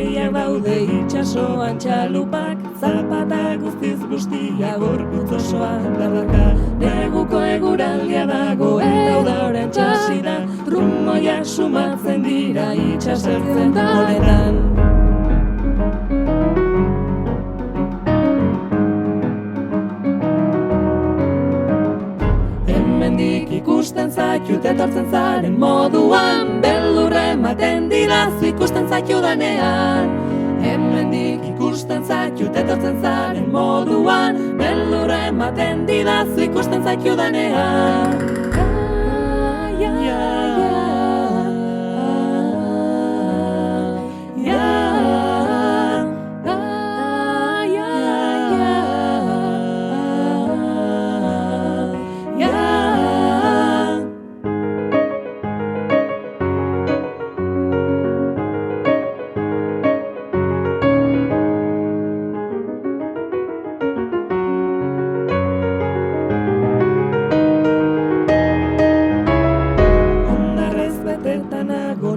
Argiak daude itxasoan txalupak, zapata guztiz guztia gorputz osoan darraka. Neguko eguraldia dago eta udaoren txasida, trumoiak sumatzen dira itxasertzen honetan. Hemendik ikusten zaitut etortzen zaren moduan, beldurra ematen didazu ikusten zaitudanean. Hemendik ikusten zaitut etortzen zaren moduan, beldurra ematen didazu ikusten zaitudanean.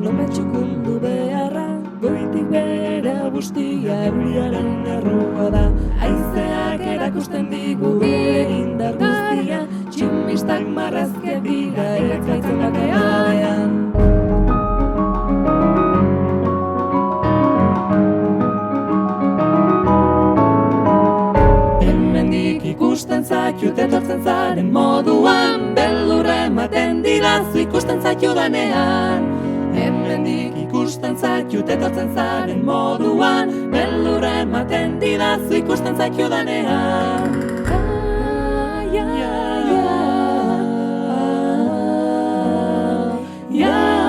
Nome txukundu beharra, goitik behera guztia euriaren errua da. Haizeak erakusten digu bere indar guztia, tximistak marrazkiak dira eraitzaitzen bakean. Hemendik ikusten zaitut etortzen zaren moduan, beldurra ematen didazu ikusten zaitudanean. Hemendik ikusten zaitut etortzen zaren moduan, beldurra ematen didazu ikusten zaitudanean. Ja.